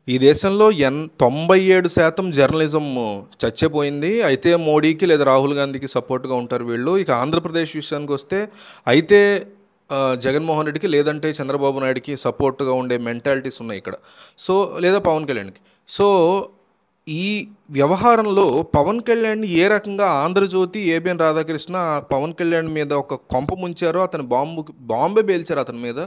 ఈ దేశంలో 97% జర్నలిజం చచ్చిపోయింది. అయితే మోడీకి లేదా రాహుల్ గాంధీకి సపోర్ట్‌గా ఉంటారు వీళ్ళు. ఇక ఆంధ్రప్రదేశ్ విషయానికొస్తే అయితే జగన్మోహన్ రెడ్డికి లేదంటే చంద్రబాబు నాయుడుకి సపోర్ట్‌గా ఉండే మెంటాలిటీస్ ఉన్నాయి ఇక్కడ. సో లేదా పవన్ కళ్యాణ్‌కి. సో ఈ వ్యవహారంలో పవన్ కళ్యాణ్‌ని ఏ రకంగా 'ఆంధ్రజ్యోతి', 'ఏబిఎన్ రాధాకృష్ణ' పవన్ కళ్యాణ్ మీద ఒక కొంప ముంచారో, అతను బాంబే పేల్చారు అతని మీద.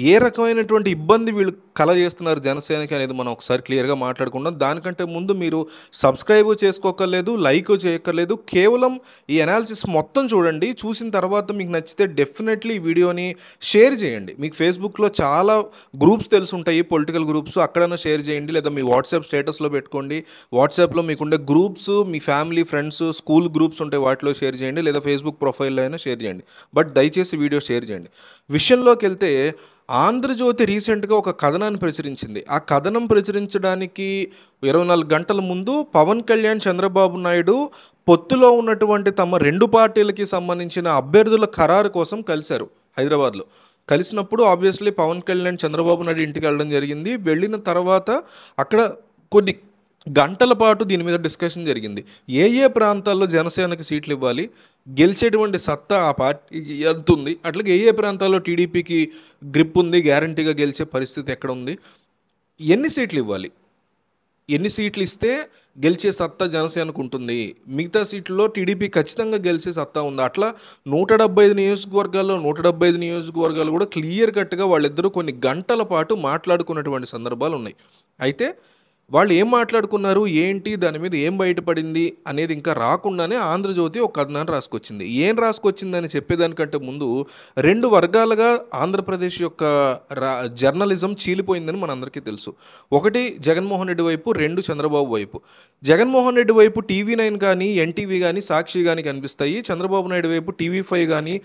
ఏ రకమైనటువంటి ఇబ్బంది వీళ్ళు కలగజేస్తున్నారు జనసేనకి అనేది మనం ఒకసారి క్లియర్‌గా మాట్లాడుకుందాం. దానికంటే ముందు మీరు సబ్స్క్రైబ్ చేసుకోక్కర్లేదు, లైక్ చేయక్కర్లేదు. కేవలం ఈ అనాలిసిస్ మొత్తం చూడండి. చూసిన తర్వాత మీకు నచ్చితే డెఫినెట్లీ ఈ వీడియోని షేర్ చేయండి. మీకు ఫేస్‌బుక్‌లో చాలా గ్రూప్స్ తెలిసుంటాయి, పొలిటికల్ గ్రూప్స్. అక్కడైనా షేర్ చేయండి, లేదా మీ వాట్సాప్ స్టేటస్‌లో పెట్టుకోండి. వాట్సాప్‌లో మీకుండే గ్రూప్స్, మీ ఫ్యామిలీ, ఫ్రెండ్స్, స్కూల్ గ్రూప్స్ ఉంటాయి, వాటిలో షేర్ చేయండి, లేదా ఫేస్‌బుక్ ప్రొఫైల్‌లో అయినా షేర్ చేయండి. బట్ దయచేసి వీడియో షేర్ చేయండి. విషయంలోకి వెళ్తే, ఆంధ్రజ్యోతి రీసెంట్‌గా ఒక కథనాన్ని ప్రచురించింది. ఆ కథనం ప్రచురించడానికి 24 గంటల ముందు పవన్ కళ్యాణ్, చంద్రబాబు నాయుడు పొత్తులో ఉన్నటువంటి తమ 2 పార్టీలకి సంబంధించిన అభ్యర్థుల ఖరారు కోసం కలిశారు హైదరాబాద్‌లో. కలిసినప్పుడు ఆబ్వియస్లీ పవన్ కళ్యాణ్, చంద్రబాబు నాయుడు ఇంటికి వెళ్ళడం జరిగింది. వెళ్ళిన తర్వాత అక్కడ కొన్ని గంటల పాటు దీని మీద డిస్కషన్ జరిగింది. ఏ ఏ ప్రాంతాల్లో జనసేనకి సీట్లు ఇవ్వాలి, గెలిచేటువంటి సత్తా ఆ పార్టీకి ఎంతుంది, అట్లాగే ఏ ఏ ప్రాంతాల్లో టీడీపీకి గ్రిప్ ఉంది, గ్యారంటీగా గెలిచే పరిస్థితి ఎక్కడ ఉంది, ఎన్ని సీట్లు ఇవ్వాలి, ఎన్ని సీట్లు ఇస్తే గెలిచే సత్తా జనసేనకు ఉంటుంది, మిగతా సీట్లలో టీడీపీ ఖచ్చితంగా గెలిచే సత్తా ఉంది. అట్లా 175 నియోజకవర్గాల్లో 175 నియోజకవర్గాలు కూడా క్లియర్ కట్గా వాళ్ళిద్దరూ కొన్ని గంటల పాటు మాట్లాడుకున్నటువంటి సందర్భాలు ఉన్నాయి. అయితే వాళ్ళు ఏం మాట్లాడుకున్నారు, ఏంటి, దాని మీద ఏం బయటపడింది అనేది ఇంకా రాకుండానే ఆంధ్రజ్యోతి ఒక కథనాన్ని రాసుకొచ్చింది. ఏం రాసుకొచ్చిందని చెప్పేదానికంటే ముందు 2 వర్గాలుగా ఆంధ్రప్రదేశ్ యొక్క జర్నలిజం చీలిపోయిందని మనందరికీ తెలుసు. ఒకటి జగన్మోహన్ రెడ్డి వైపు, 2 చంద్రబాబు వైపు. జగన్మోహన్ రెడ్డి వైపు టీవీ9 కానీ, ఎన్టీవీ కానీ, సాక్షి కానీ కనిపిస్తాయి. చంద్రబాబు నాయుడు వైపు టీవీ5 కానీ,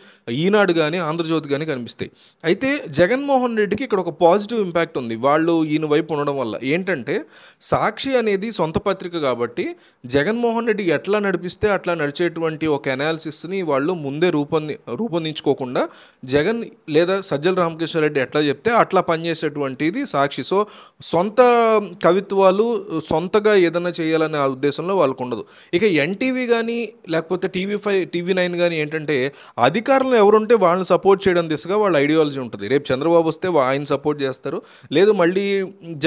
ఈనాడు కానీ, ఆంధ్రజ్యోతి కానీ కనిపిస్తాయి. అయితే జగన్మోహన్ రెడ్డికి ఇక్కడ ఒక పాజిటివ్ ఇంపాక్ట్ ఉంది వాళ్ళు ఈయన వైపు ఉండడం వల్ల. ఏంటంటే, సాక్షి అనేది సొంత పత్రిక కాబట్టి జగన్మోహన్ రెడ్డి ఎట్లా నడిపిస్తే అట్లా నడిచేటువంటి ఒక అనాలిసిస్ని వాళ్ళు ముందే రూపొందించుకోకుండా జగన్ లేదా సజ్జల రామకృష్ణారెడ్డి ఎట్లా చెప్తే అట్లా పనిచేసేటువంటిది సాక్షి. సో సొంత కవిత్వాలు సొంతగా ఏదైనా చేయాలనే ఉద్దేశంలో వాళ్ళకు ఉండదు. ఇక ఎన్టీవీ కానీ లేకపోతే టీవీ9 కానీ ఏంటంటే, అధికారంలో ఎవరుంటే వాళ్ళని సపోర్ట్ చేయడం దిశగా వాళ్ళ ఐడియాలజీ ఉంటుంది. రేపు చంద్రబాబు వస్తే ఆయన సపోర్ట్ చేస్తారు, లేదు మళ్ళీ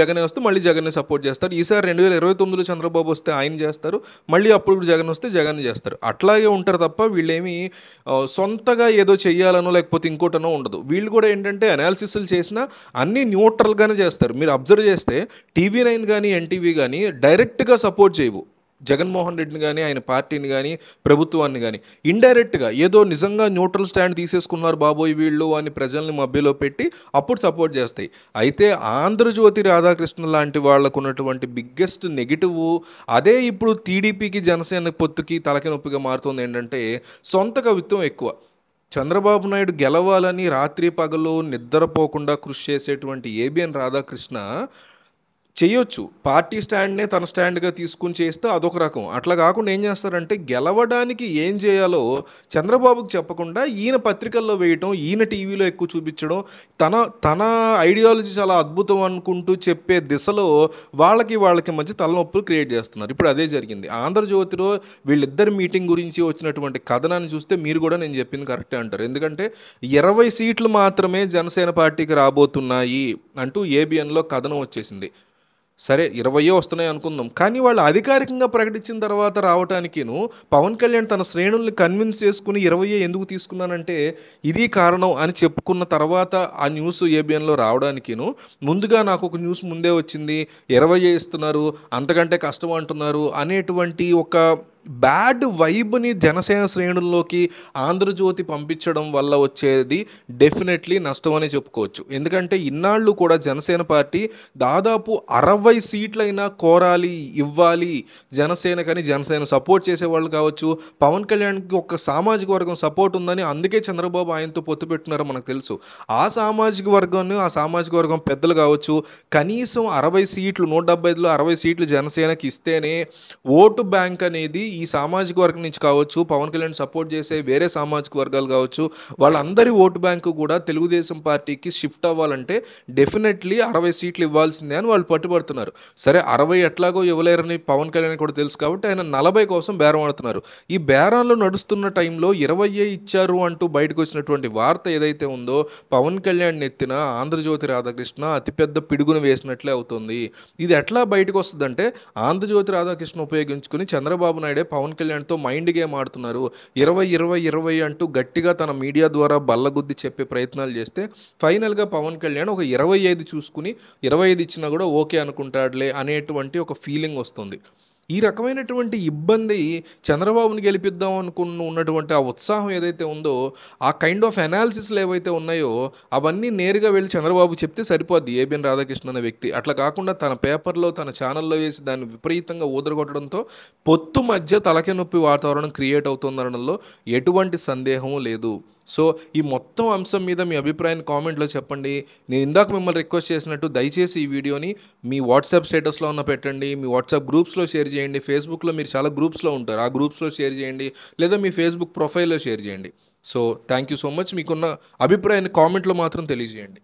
జగనే వస్తే మళ్ళీ జగన్ని సపోర్ట్ చేస్తారు. ఈసారి 2029లో చంద్రబాబు వస్తే ఆయన చేస్తారు, మళ్ళీ అప్పుడు జగన్ వస్తే జగన్ చేస్తారు. అట్లాగే ఉంటారు తప్ప వీళ్ళేమి సొంతగా ఏదో చెయ్యాలనో లేకపోతే ఇంకోటనో ఉండదు. వీళ్ళు కూడా ఏంటంటే అనాలిసిస్లు చేసినా అన్నీ న్యూట్రల్గానే చేస్తారు. మీరు అబ్జర్వ్ చేస్తే టీవీ9 కానీ, ఎన్టీవీ కానీ డైరెక్ట్గా సపోర్ట్ చేయవు జగన్మోహన్ రెడ్డిని కానీ, ఆయన పార్టీని కానీ, ప్రభుత్వాన్ని కానీ. ఇండైరెక్ట్గా ఏదో నిజంగా న్యూట్రల్ స్టాండ్ తీసేసుకున్నారు బాబోయ్ వీళ్ళు అని ప్రజల్ని మభ్యలో పెట్టి అప్పుడు సపోర్ట్ చేస్తాయి. అయితే ఆంధ్రజ్యోతి రాధాకృష్ణ లాంటి వాళ్ళకు ఉన్నటువంటి బిగ్గెస్ట్ నెగిటివ్ అదే ఇప్పుడు టీడీపీకి, జనసేన పొత్తుకి తలకి నొప్పిగా మారుతుంది. ఏంటంటే, సొంత కవిత్వం ఎక్కువ. చంద్రబాబు నాయుడు గెలవాలని రాత్రి పగలు నిద్రపోకుండా కృషి చేసేటువంటి ఏబిఎన్ రాధాకృష్ణ చేయొచ్చు, పార్టీ స్టాండ్నే తన స్టాండ్గా తీసుకుని చేస్తే అదొక రకం. అట్లా కాకుండా ఏం చేస్తారంటే, గెలవడానికి ఏం చేయాలో చంద్రబాబుకి చెప్పకుండా ఈయన పత్రికల్లో వేయటం, ఈయన టీవీలో ఎక్కువ చూపించడం, తన ఐడియాలజీ చాలా అద్భుతం అనుకుంటూ చెప్పే దిశలో వాళ్ళకి మధ్య తలనొప్పులు క్రియేట్ చేస్తున్నారు. ఇప్పుడు అదే జరిగింది ఆంధ్రజ్యోతిలో. వీళ్ళిద్దరి మీటింగ్ గురించి వచ్చినటువంటి కథనాన్ని చూస్తే మీరు కూడా నేను చెప్పింది కరెక్టే అంటారు. ఎందుకంటే 20 సీట్లు మాత్రమే జనసేన పార్టీకి రాబోతున్నాయి అంటూ ఏబిఎన్లో కథనం వచ్చేసింది. సరే 20 వస్తున్నాయి అనుకుందాం, కానీ వాళ్ళు అధికారికంగా ప్రకటించిన తర్వాత రావటానికిను పవన్ కళ్యాణ్ తన శ్రేణుల్ని కన్విన్స్ చేసుకుని 20 ఎందుకు తీసుకున్నానంటే ఇది కారణం అని చెప్పుకున్న తర్వాత ఆ న్యూస్ ఏబిఎన్లో రావడానికిను ముందుగా నాకు ఒక న్యూస్ ముందే వచ్చింది, 20 ఇస్తున్నారు, అంతకంటే కష్టం అంటున్నారు అనేటువంటి ఒక బ్యాడ్ వైబ్ని జనసేన శ్రేణుల్లోకి ఆంధ్రజ్యోతి పంపించడం వల్ల వచ్చేది డెఫినెట్లీ నష్టం అని చెప్పుకోవచ్చు. ఎందుకంటే ఇన్నాళ్ళు కూడా జనసేన పార్టీ దాదాపు 60 సీట్లైనా కోరాలి, ఇవ్వాలి జనసేనకని, జనసేన సపోర్ట్ చేసేవాళ్ళు కావచ్చు, పవన్ కళ్యాణ్కి ఒక సామాజిక వర్గం సపోర్ట్ ఉందని అందుకే చంద్రబాబు ఆయనతో పొత్తు పెట్టున్నారో మనకు తెలుసు. ఆ సామాజిక వర్గం పెద్దలు కావచ్చు, కనీసం 60 సీట్లు, 175లో 60 సీట్లు జనసేనకి ఇస్తేనే ఓటు బ్యాంక్ అనేది ఈ సామాజిక వర్గం నుంచి కావచ్చు, పవన్ కళ్యాణ్ సపోర్ట్ చేసే వేరే సామాజిక వర్గాలు కావచ్చు, వాళ్ళందరి ఓటు బ్యాంకు కూడా తెలుగుదేశం పార్టీకి షిఫ్ట్ అవ్వాలంటే డెఫినెట్లీ 60 సీట్లు ఇవ్వాల్సిందే అని వాళ్ళు పట్టుబడుతున్నారు. సరే 60 ఎట్లాగో ఇవ్వలేరని పవన్ కళ్యాణ్ కూడా తెలుసు కాబట్టి ఆయన 40 కోసం బేరం ఆడుతున్నారు. ఈ బేరాల్లో నడుస్తున్న టైంలో 20 ఇచ్చారు అంటూ బయటకు వచ్చినటువంటి వార్త ఏదైతే ఉందో పవన్ కళ్యాణ్ ఎత్తిన ఆంధ్రజ్యోతి రాధాకృష్ణ అతిపెద్ద పిడుగును వేసినట్లే అవుతుంది. ఇది ఎట్లా బయటకు వస్తుందంటే ఆంధ్రజ్యోతి రాధాకృష్ణ ఉపయోగించుకుని చంద్రబాబు నాయుడే పవన్ కళ్యాణ్తో మైండ్ గేమ్ ఆడుతున్నారు. 20 అంటూ గట్టిగా తన మీడియా ద్వారా బల్లగుద్ది చెప్పే ప్రయత్నాలు చేస్తే ఫైనల్గా పవన్ కళ్యాణ్ ఒక 25 చూసుకుని 25 ఇచ్చినా కూడా ఓకే అనుకుంటాడులే అనేటువంటి ఒక ఫీలింగ్ వస్తుంది. ఈ రకమైనటువంటి ఇబ్బంది చంద్రబాబుని గెలిపిద్దాం ఉన్నటువంటి ఆ ఉత్సాహం ఏదైతే ఉందో ఆ కైండ్ ఆఫ్ అనాలిసిస్లు ఏవైతే ఉన్నాయో అవన్నీ నేరుగా వెళ్ళి చంద్రబాబు చెప్తే సరిపోద్ది ఏబిఎన్ రాధాకృష్ణ అనే వ్యక్తి. అట్లా కాకుండా తన పేపర్లో తన ఛానల్లో వేసి దాన్ని విపరీతంగా ఊదరగొట్టడంతో పొత్తు మధ్య తలకి నొప్పి వాతావరణం క్రియేట్ అవుతుందనడంలో ఎటువంటి సందేహం లేదు. సో ఈ మొత్తం అంశం మీద మీ అభిప్రాయాన్ని కామెంట్లో చెప్పండి. నేను ఇందాక మిమ్మల్ని రిక్వెస్ట్ చేసినట్టు దయచేసి ఈ వీడియోని మీ వాట్సాప్ స్టేటస్లో ఉన్న పెట్టండి, మీ వాట్సాప్ గ్రూప్స్లో షేర్ చేయండి, ఫేస్బుక్లో మీరు చాలా గ్రూప్స్లో ఉంటారు, ఆ గ్రూప్స్లో షేర్ చేయండి, లేదా మీ ఫేస్బుక్ ప్రొఫైల్లో షేర్ చేయండి. So thank you so much. మీకున్న అభిప్రాయాన్ని కామెంట్లో మాత్రం తెలియజేయండి.